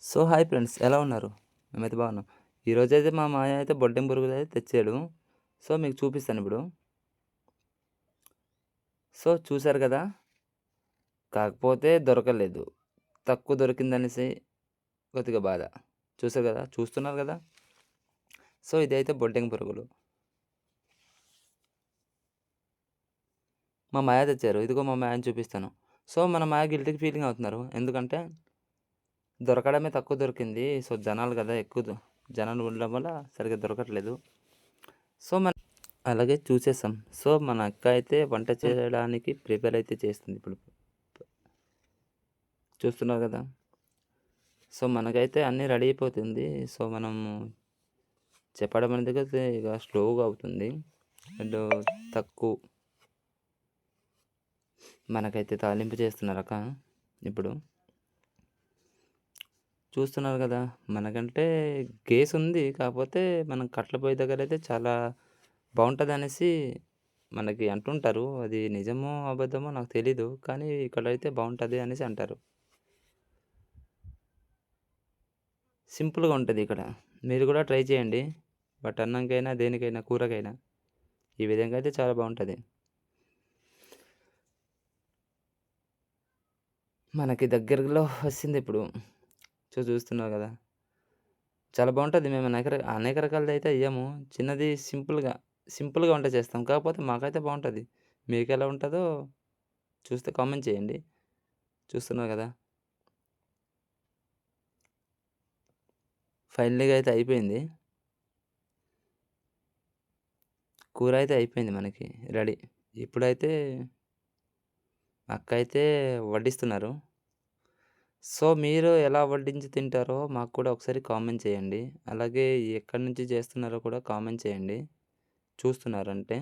So, hi friends ఎలా ఉన్నారు? మేమైతే బాగున్నాం. ఈరోజైతే మా మాయ అయితే బొడ్డెం పురుగులైతే తెచ్చాడు. సో, మీకు చూపిస్తానిప్పుడు. సో, చూసారు కదా! కాకపోతే దొరకలేదు. తక్కువ దొరికిందనేసి కొద్దిగా బాధ. చూసారు కదా! చూస్తున్నారు కదా! సో, ఇదైతే బొడ్డెం పురుగులు. మా మాయ తెచ్చారు. ఇదిగో మా మాయని చూపిస్తాను. సో, మన మాయ గిల్టీకి ఫీలింగ్ అవుతున్నారు. ఎందుకంటే దొరకడమే తక్కువ దొరికింది. సో, జనాలు కదా ఎక్కువ జనాలు ఉండడం వల్ల సరిగ్గా దొరకట్లేదు. సో, అలాగే చూసేసాం. సో, మన అక్క అయితే వంట చేయడానికి ప్రిపేర్ అయితే చేస్తుంది ఇప్పుడు. చూస్తున్నారు కదా! సో, మనకైతే అన్నీ రెడీ అయిపోతుంది. సో, మనము చెప్పడం అనేది అయితే ఇక స్లోగా అవుతుంది. అండ్ తక్కువ మనకైతే తాలింపు చేస్తున్నారు అక్క ఇప్పుడు. చూస్తున్నారు కదా! మనకంటే గేస్ ఉంది. కాకపోతే మనం కట్టెల పొయ్యి దగ్గరైతే చాలా బావుంటదనేసి మనకి అంటుంటారు. అది నిజమో, అబద్ధమో నాకు తెలీదు. కానీ ఇక్కడైతే బావుంటది అనేసి అంటారు. సింపుల్‌గా ఉంటది ఇక్కడ. మీరు కూడా ట్రై చేయండి. బట్ అన్నంకైనా, దేనికైనా, కూరకైనా. ఈ విధంగా అయితే చాలా బావుంటది. మనకి దగ్గరలో వచ్చిందిప్పుడు. చూస్తున్నారు కదా! చాలా బావుంటది. మేము అనేక రకాలదైతే ఎయ్యము. చిన్నది సింపుల్‌గా వంట చేస్తాం. కాకపోతే మాకైతే బావుంటది. మీకెలా ఉంటదో చూస్తే కామెంట్ చేయండి. చూస్తున్నారు కదా! ఫైనల్‌గా అయితే అయిపోయింది. కూర అయితే అయిపోయింది మనకి రెడీ. ఇప్పుడైతే అక్క అయితే వడ్డిస్తున్నారు. సో, మీరు ఎలా వడ్డించి తింటారో మాకు కూడా ఒకసారి కామెంట్ చేయండి. అలాగే ఎక్కడి నుంచి చేస్తున్నారో కూడా కామెంట్ చేయండి. చూస్తున్నారంటే.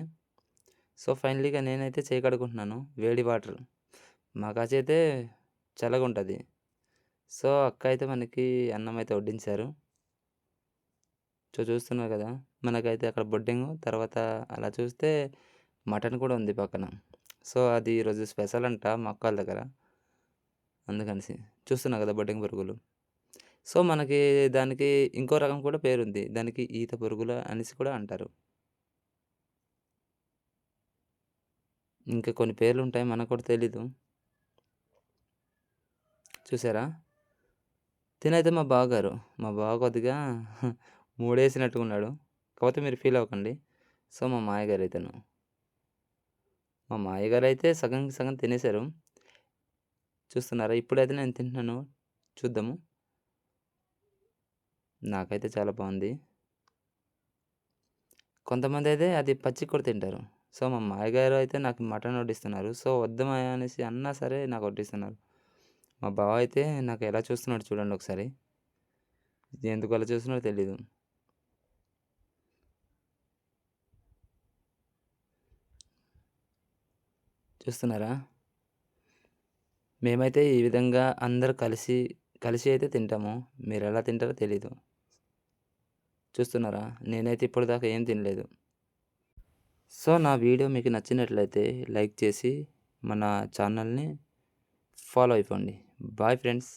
సో, ఫైనల్‌గా నేనైతే చేయి కడుక్కుంటున్నాను. వేడి వాటర్. మా కాచయితే చల్లగుంటది. సో, అక్క అయితే మనకి అన్నం అయితే వడ్డించారు. చూస్తున్నారు కదా! మనకైతే అక్కడ బొడ్డింగు, తర్వాత అలా చూస్తే మటన్ కూడా ఉంది పక్కన. సో, అది ఈరోజు స్పెషల్ అంట మా అక్కోళ్ళ దగ్గర. అందుకనేసి. చూస్తున్నారు కదా బొడ్డింగ్ పురుగులు. సో, మనకి దానికి ఇంకో రకం కూడా పేరుంది. దానికి ఈత పురుగులు అనేసి కూడా అంటారు. ఇంకా కొన్ని పేర్లుంటాయి మనకు కూడా తెలీదు. చూసారా? తినైతే మా బావగారు. మా బావ కొద్దిగా మూడేసినట్టుగున్నాడు. కాపోతే మీరు ఫీల్ అవ్వకండి. సో, మా మామయ్యగారు ఇతను. మా మామయ్యగారైతే సగంకి సగం తినేసారు. చూస్తున్నారా? ఇప్పుడైతే నేను తింటున్నాను. చూద్దాము. నాకైతే చాలా బావుంది. కొంతమందైతే అది పచ్చికి కూడా తింటారు. సో, మా మామయ్యగారు అయితే నాకు మటన్ వడ్డిస్తున్నారు. సో, వద్దు మాయ అనేసి అన్నా సరే నాకు వడ్డిస్తున్నారు. మా బావ అయితే నాకు ఎలా చూస్తున్నాడో చూడండి ఒకసారి. ఎందుకు అలా చూస్తున్నాడో తెలీదు. చూస్తున్నారా? మేమైతే ఈ విధంగా అందరూ కలిసి అయితే తింటాము. మీరెలా తింటారో తెలీదు. చూస్తున్నారా? నేనైతే ఇప్పటిదాకా ఏం తినలేదు. సో, నా వీడియో మీకు నచ్చినట్లయితే లైక్ చేసి మన ఛానల్‌ని ఫాలో అయిపోండి. Bye friends.